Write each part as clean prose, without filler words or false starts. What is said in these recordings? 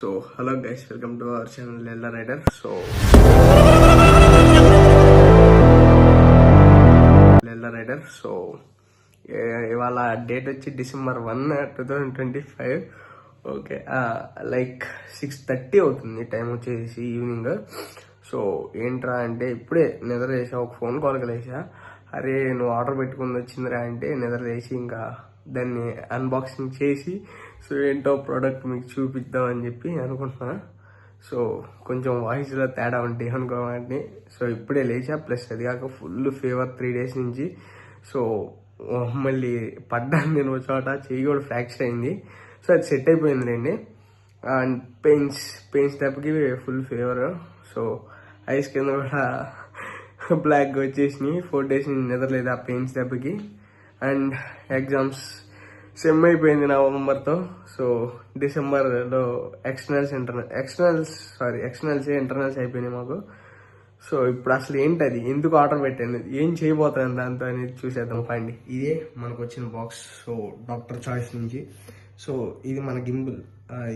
So hello guys, welcome to our channel Lella Rider. So ఇవాళ date వచ్చి December 1, 2025. Okay, like 6:30 అవుతుంది time వచ్చేసి evening. So ఏంట్రా అంటే ఇప్పుడే నిద్ర చేసా, ఒక ఫోన్ కాల్ కలిసా. అరే నువ్వు ఆర్డర్ పెట్టుకుని వచ్చిందిరా అంటే నిద్ర చేసి ఇంకా దాన్ని అన్బాక్సింగ్ చేసి సో ఏంటో ప్రోడక్ట్ మీకు చూపిద్దాం అని చెప్పి అనుకుంటున్నా. సో కొంచెం వాయిస్లో తేడా ఉంటాయి అనుకోవాలని. సో ఇప్పుడే లేచా, ప్లస్ అది కాక ఫుల్ ఫీవర్ 3 days నుంచి. సో మళ్ళీ పడ్డాను నేను ఒక చోట, చెయ్యి కూడా ఫ్రాక్చర్ అయింది. సో అది సెట్ అయిపోయిందిలేండి. అండ్ పెయిన్స్ తప్పకి ఫుల్ ఫీవర్. సో ఐస్ కింద కూడా బ్లాక్గా వచ్చేసినాయి. 4 days నుంచి నిద్రలేదు ఆ పెయిన్స్ దెబ్బకి. అండ్ ఎగ్జామ్స్ సెమ్ అయిపోయింది నవంబర్తో. సో డిసెంబర్లో ఎక్స్టర్నల్స్ ఇంటర్నల్స్ అయిపోయినాయి మాకు. సో ఇప్పుడు అసలు ఏంటది, ఎందుకు ఆర్డర్ పెట్టాను, ఏం చేయబోతాను దాంతో అనేది చూసేద్దాం పండి. ఇదే మనకు వచ్చిన బాక్స్. సో డాక్టర్ చాయిస్ నుంచి. సో ఇది మన గింబుల్,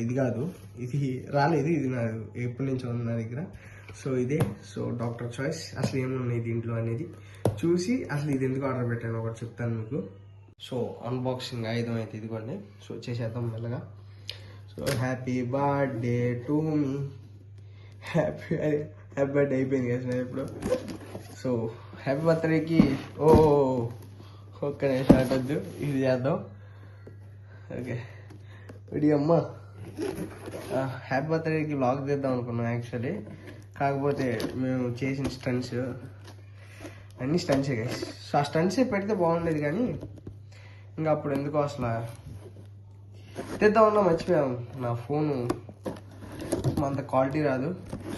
ఇది కాదు, ఇది రాలేదు, ఇది నా ఎప్పటి నుంచి ఉంది నా దగ్గర. సో ఇదే. సో డాక్టర్ చాయిస్ అసలు ఏమున్నాయి దీంట్లో అనేది చూసి అసలు ఇది ఎందుకు ఆర్డర్ పెట్టాను ఒకటి చెప్తాను మీకు. సో అన్బాక్సింగ్ ఆయుధం అయితే ఇదిగోండి. సో చేసేద్దాం మెల్లగా. So happy birthday to me, happy birthday అయిపోయింది కదా ఇప్పుడు. సో హ్యాపీ బర్త్డేకి ఒక్క నిమిషం అటొద్దు, ఇది చేద్దాం. ఓకే ఇది అమ్మ, హ్యాపీ బర్త్డేకి వ్లాగ్ చేద్దాం అనుకున్నాం యాక్చువల్లీ. కాకపోతే మేము చేసిన స్టంట్స్ అన్ని స్టంట్సే గైస్. సో ఆ స్టంట్సే పెడితే బాగుండేది కానీ ఇంకా అప్పుడు ఎందుకో అసలు తెద్దామన్నా మర్చిపోయాము. నా ఫోను అంత క్వాలిటీ రాదు.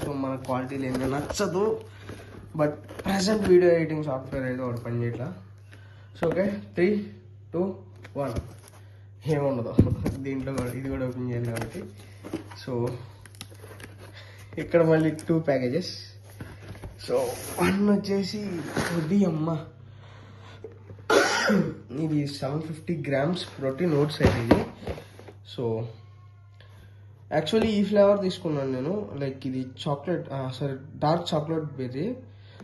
సో మన క్వాలిటీలు ఏంటో నచ్చదు. But present video editing software అయితే ఒకటి పని చేయట్లా. సో ఓకే 3, 2, 1 ఏముండదు దీంట్లో కూడా. ఇది కూడా ఓపెన్ చేయాలి కాబట్టి. సో ఇక్కడ మళ్ళీ 2 packages. సో 1 వచ్చేసి ఇది అమ్మ, ఇది 750 grams ప్రోటీన్ ఓట్స్ అయితే ఇది. సో యాక్చువల్లీ ఈ ఫ్లేవర్ తీసుకున్నాను నేను, లైక్ ఇది chocolate, dark chocolate berry.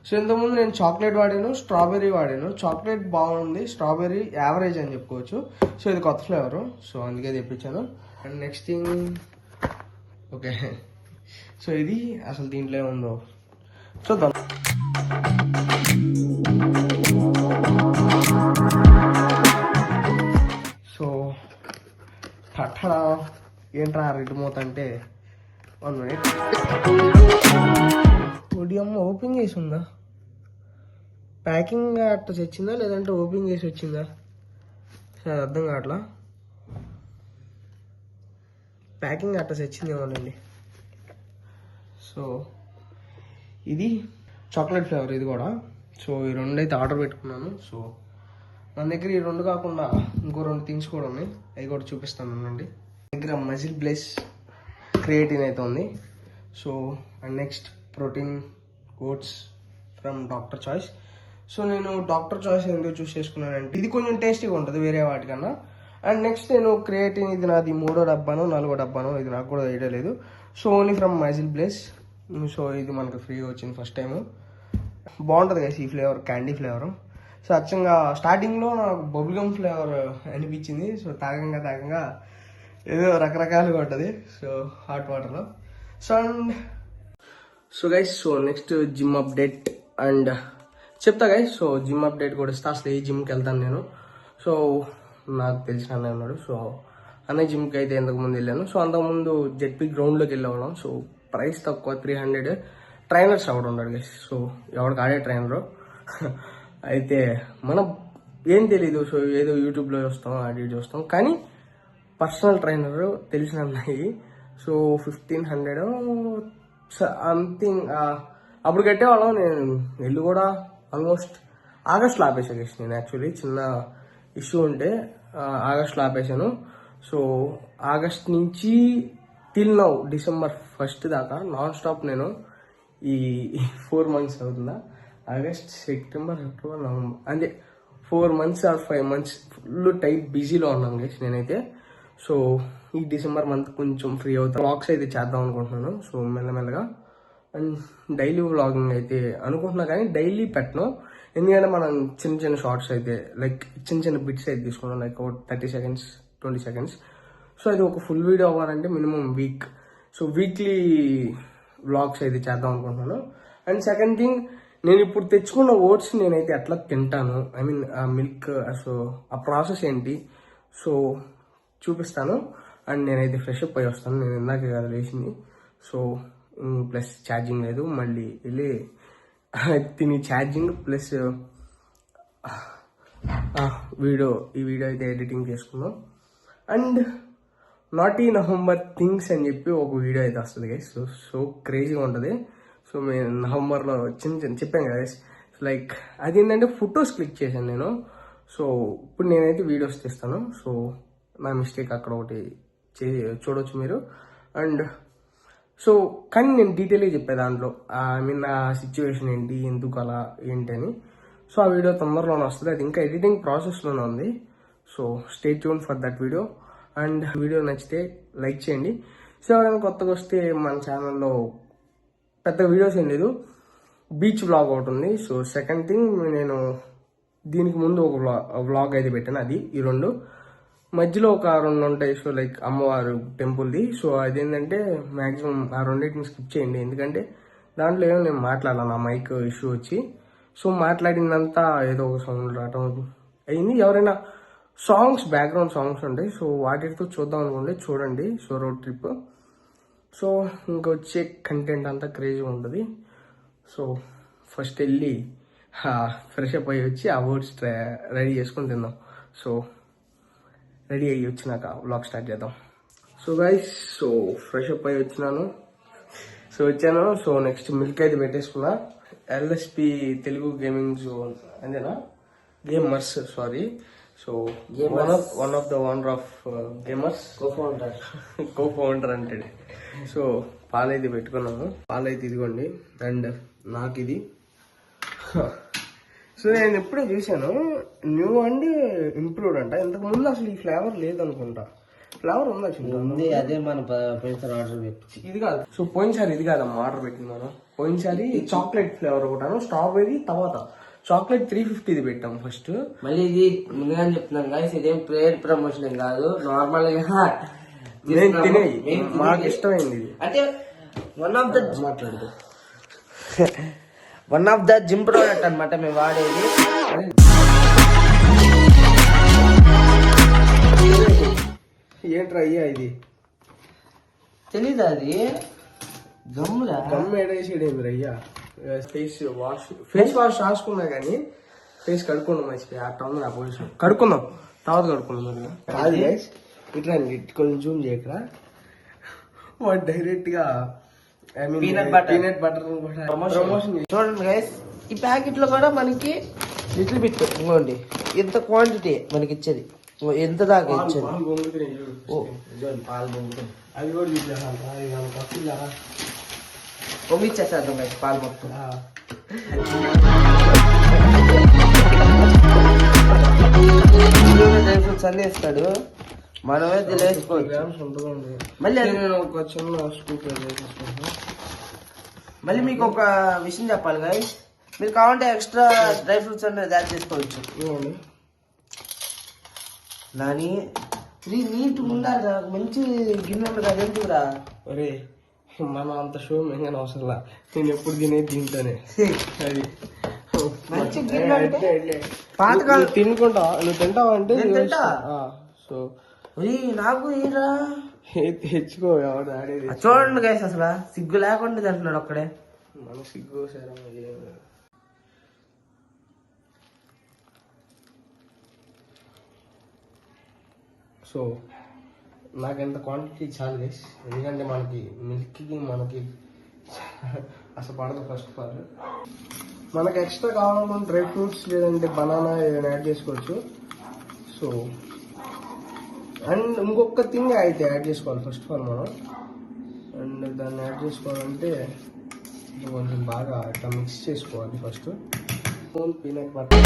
So ఇంతకుముందు నేను చాక్లెట్ వాడాను, స్ట్రాబెర్రీ వాడాను. చాక్లెట్ బాగుంది, స్ట్రాబెర్రీ యావరేజ్ అని చెప్పుకోవచ్చు. సో ఇది కొత్త ఫ్లేవరు, సో అందుకే తెప్పించాను. And next thing, okay so ఇది అసలు దీంట్లో ఏముందో చూద్దాం. సో టట్టడా ఏంట్రా రెడ్ మూత అంటే 1 minute. అమ్మ ఓపెన్ చేసి ఉందా, ప్యాకింగ్ అట్లా తెచ్చిందా లేదంటే ఓపెన్ చేసి వచ్చిందా సరే అర్థం కావట్లా. ప్యాకింగ్ అట్లా తెచ్చిందేమోనండి. సో ఇది చాక్లెట్ ఫ్లేవర్ ఇది కూడా. సో ఈ 2 అయితే ఆర్డర్ పెట్టుకున్నాను. సో మన దగ్గర ఈ 2 కాకుండా ఇంకో 2 థింగ్స్ కూడా ఉన్నాయి, అవి కూడా చూపిస్తాను అండి. దగ్గర మజిల్ బ్లెస్ క్రియేటిన్ అయితే ఉంది. So and next protein oats from doctor choice. So నేను డాక్టర్ చాయిస్ ఎందుకు చూస్ చేసుకున్నానంటే ఇది కొంచెం టేస్టీగా ఉంటుంది వేరే వాటికన్నా. అండ్ నెక్స్ట్ నేను క్రియేటిన్, ఇది నాది 3వ డబ్బానో 4వ డబ్బానో, ఇది నాకు కూడా ఐడియా లేదు. So only from muscle bless. So ఇది మనకు ఫ్రీగా వచ్చింది ఫస్ట్ టైము. బాగుంటుంది కదా ఈ ఫ్లేవర్, క్యాండీ ఫ్లేవర్. సో అచ్చంగా స్టార్టింగ్లో నాకు బబుల్ గమ్ ఫ్లేవర్ అనిపించింది. సో తాగంగా ఏదో రకరకాలుగా ఉంటుంది. సో హాట్ వాటర్లో. So guys, so next gym update and చెప్తా గైస్. సో జిమ్ అప్డేట్ కూడా ఇస్తా. అసలు ఏ జిమ్కి వెళ్తాను నేను. సో నాకు తెలిసిన అన్నయ్య ఉన్నాడు. సో అన్నయ్య జిమ్కి అయితే ఇంతకుముందు వెళ్ళాను. సో అంతకుముందు జెడ్పీ గ్రౌండ్లోకి వెళ్ళేవాళ్ళం. సో ప్రైస్ తక్కువ, 300. ట్రైనర్స్ ఎవడు ఉన్నాడు గైస్. సో ఎవరికి ఆడే ట్రైనరు అయితే మనం ఏం తెలీదు. సో ఏదో యూట్యూబ్లో చూస్తాం, ఆడి చూస్తాం, కానీ పర్సనల్ ట్రైనర్ తెలిసిన అన్నయ్య. సో 1500 సంథింగ్ అప్పుడు కట్టేవాళ్ళం. నేను వెళ్ళి కూడా ఆల్మోస్ట్ ఆగస్ట్లో ఆపేసా గైస్. నేను యాక్చువల్లీ చిన్న ఇష్యూ ఉంటే ఆగస్ట్లో ఆపేసాను. సో ఆగస్ట్ నుంచి టిల్ నౌ December 1 దాకా నాన్ స్టాప్ నేను ఈ 4 months అవుతుందా, ఆగస్ట్, సెప్టెంబర్, అక్టోబర్, నవంబర్, అంటే 4 months or 5 months full tight బిజీలో ఉన్నాను గైస్ నేనైతే. సో ఈ డిసెంబర్ మంత్ కొంచెం ఫ్రీ అవుతాను, వ్లాగ్స్ అయితే చేద్దాం అనుకుంటున్నాను. సో మెల్లమెల్లగా అండ్ డైలీ వ్లాగింగ్ అయితే అనుకుంటున్నా, కానీ డైలీ పెట్టను. ఎందుకంటే మనం చిన్న చిన్న షార్ట్స్ అయితే లైక్ చిన్న చిన్న బిట్స్ అయితే తీసుకున్నాం, లైక్ ఒక 30 seconds 20 seconds. సో అది ఒక ఫుల్ వీడియో అవ్వాలంటే minimum week. So weekly vlogs అయితే చేద్దాం అనుకుంటున్నాను. అండ్ సెకండ్ థింగ్, నేను ఇప్పుడు తెచ్చుకున్న ఓట్స్ నేనైతే ఎట్లా తింటాను, ఐ మీన్ ఆ మిల్క్, సో ఆ ప్రాసెస్ ఏంటి సో చూపిస్తాను. అండ్ నేనైతే ఫ్రెష్ అప్ అయి వస్తాను, నేను ఇందాకే కదా లేచింది. సో ప్లస్ ఛార్జింగ్ లేదు, మళ్ళీ వెళ్ళి తిని ఛార్జింగ్ ప్లస్ ఈ వీడియో అయితే ఎడిటింగ్ చేసుకున్నాం. అండ్ నాటీ నవంబర్ థింగ్స్ అని చెప్పి ఒక వీడియో అయితే వస్తుంది గైస్. సో క్రేజీగా ఉంటుంది. సో మేము నవంబర్లో చిన్న చెప్పాను కదా గైస్, లైక్ అది ఏంటంటే ఫొటోస్ క్లిక్ చేశాను నేను. సో ఇప్పుడు నేనైతే వీడియోస్ తీస్తాను. సో నా మిస్టేక్ అక్కడ ఒకటి చూడవచ్చు మీరు. అండ్ సో కానీ నేను డీటెయిల్గా చెప్పే దాంట్లో ఐ మీన్ ఆ సిచ్యువేషన్ ఏంటి, ఎందుకు అలా ఏంటి అని. సో ఆ వీడియో తొందరలోనే వస్తుంది, అది ఇంకా ఎడిటింగ్ ప్రాసెస్లోనే ఉంది. So stay tune for that video. And video నచ్చితే లైక్ చేయండి. సో ఎవరైనా కొత్తగా వస్తే మన ఛానల్లో పెద్ద వీడియోస్ ఏం లేదు, బీచ్ వ్లాగ్ ఒకటి ఉంది. సో సెకండ్ థింగ్, నేను దీనికి ముందు ఒక వ్లాగ్ అయితే పెట్టాను, అది ఈ రెండు మధ్యలో ఒక 2 ఉంటాయి. సో లైక్ అమ్మవారు టెంపుల్ది. సో అదేంటంటే మ్యాక్సిమం ఆ రెండింటిని స్కిప్ చేయండి, ఎందుకంటే దాంట్లో ఏమో నేను మాట్లాడాను, నా మైక్ ఇష్యూ వచ్చి. సో మాట్లాడిందంతా ఏదో ఒక సౌండ్ రావటం అయింది. ఎవరైనా సాంగ్స్, బ్యాక్గ్రౌండ్ సాంగ్స్ ఉంటాయి, సో వాటితో చూద్దాం అనుకుంటే చూడండి. So road trip. సో ఇంకా వచ్చే కంటెంట్ అంతా క్రేజీగా ఉంటుంది. సో ఫస్ట్ వెళ్ళి ఫ్రెష్ అప్ అయ్యి వచ్చి ఆ వర్డ్స్ రెడీ చేసుకొని తిందాం. సో రెడీ అయ్యి వచ్చినాక వ్లాగ్ స్టార్ట్ చేద్దాం. So guys, so fresh up అయ్యి వచ్చాను. సో నెక్స్ట్ మిల్క్ అయితే పెట్టేసుకున్నా. ఎల్ఎస్పి తెలుగు గేమింగ్ జోన్ అంతేనా, gamers sorry. So one of the owner of gamers, co-founder అంటే. సో పాలైతే పెట్టుకున్నాము, పాలైతే ఇదిగోండి. అండ్ నాకు ఇది సో నేను ఎప్పుడే చూసాను, న్యూ అండ్ ఇంప్రూవ్డ్ అంట. ఇంతకు ముందు అసలు ఈ ఫ్లేవర్ లేదనుకుంటా. ఫ్లేవర్ ఉందా చూడండి, అదే మన పోయినసారి ఆర్డర్ పెట్టి ఇది కాదు. సో పోయినసారి ఇది కాదమ్మా ఆర్డర్ పెట్టినాను. పోయినసారి చాక్లెట్ ఫ్లేవర్ ఒకటాను, స్ట్రాబెరీ, తర్వాత చాక్లెట్ 350 ఇది పెట్టాం ఫస్ట్. మళ్ళీ ఇది ముందుగా చెప్తున్నాను గాయస్, ఇదేం ప్లేట్ ప్రమోషన్ ఏం కాదు, నార్మల్ గా తినేయి, మాకు ఇష్టమైంది ఇది. అంటే one of the gym product అనమాట మేము వాడేది. ఏంట్రా అయ్యా ఇది, తెలీదా అది గమ్ములా? గమ్ ఏడేసేడేంద్ర అయ్యా. ఫేస్ వాష్ రాసుకున్నా కానీ ఫేస్ కడుక్కుందాం మర్చిపోయి, అట్లా ఉంది నా పొజిషన్. కడుక్కుందాం, తర్వాత కడుక్కుందాం. కాదు గైస్, ఇట్లా కొంచెం జూమ్ చేయకరా. వాడు డైరెక్ట్ గా పీనట్ బటర్ ప్రమోషన్. చూడండి గైస్, ఈ ప్యాకెట్ లో కూడా మనకి లిటిల్ బిట్ ఇంకోండి, ఎంత క్వాంటిటీ మనకి ఇచ్చేది, ఎంత దాకా ఇచ్చేది. పాలు బొంగుతుంది, అది కూడా పొంగిచ్చేస్తాం గైస్ పాలు మొత్తం. డ్రై ఫ్రూట్స్ అన్ని వేస్తాడు, మనమే తెలియసుకోవచ్చు. మళ్ళీ ఒక చిన్న స్కూప్. మళ్ళీ మీకు ఒక విషయం చెప్పాలి గైస్, మీరు కావాలంటే ఎక్స్ట్రా డ్రై ఫ్రూట్స్ అనేది యాడ్ చేసుకోవచ్చు. నాని నీట్ ఉండాలి, మంచి గిన్నె ఉండదు, అదేంటిరా. అరే మనం అంత షో మెహంగా అవసరంలా, నేను ఎప్పుడు తినేది దీంట్లోనే. అది మంచి గిన్నె అంటే పాతకాలం తినుకుంటావా, నువ్వు తింటావా అంటే సో నాకు ఏరా తెచ్చుకో, ఎవరు ఆడేది. చూడండి గైస్, అసలు సిగ్గు లేకుండా తింటున్నాడు ఒక్కడే. మన సిగ్గు సరే. సో నాకు ఎంత క్వాంటిటీ చాలు గైస్, ఎందుకంటే మనకి మిల్క్కి మనకి అసలు పడదు. ఫస్ట్ ఆఫ్ ఆల్ మనకి ఎక్స్ట్రా కావాలనుకున్న డ్రై ఫ్రూట్స్ లేదంటే బనానా ఏదైనా యాడ్ చేసుకోవచ్చు. సో అండ్ ఇంకొక థింగ్ అయితే యాడ్ చేసుకోవాలి ఫస్ట్ ఆఫ్ ఆల్ మనం. అండ్ దాన్ని యాడ్ చేసుకోవాలంటే కొంచెం బాగా ఇట్లా మిక్స్ చేసుకోవాలి ఫస్ట్. పీనట్ బటర్,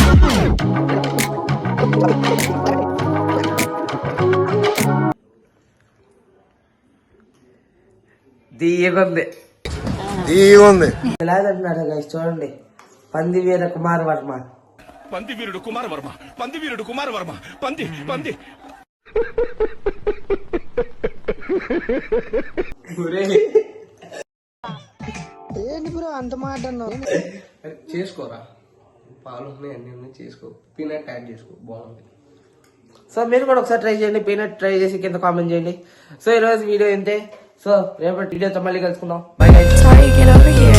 తీయగుంది తీగుంది. ఎలాగంటున్నాడు గైస్ చూడండి, పంది వీర కుమార్ వర్మ. పంది వీరుడు కుమార వర్మ, పంది వీరుడు కుమార వర్మ, పంది పంది. చేసుకోరా, పాలు ఉన్నాయి అన్ని ఉన్నాయి, చేసుకో, పీనట్ యాడ్ చేసుకో, బాగుంది. సో మీరు కూడా ఒకసారి ట్రై చేయండి, పీనట్ ట్రై చేసి కింద కామెంట్ చేయండి. సో ఈ రోజు వీడియో ఇంతే. సో రేపటి వీడియోతో మళ్ళీ కలుసుకుందాం. Bye guys. Sorry, get over here.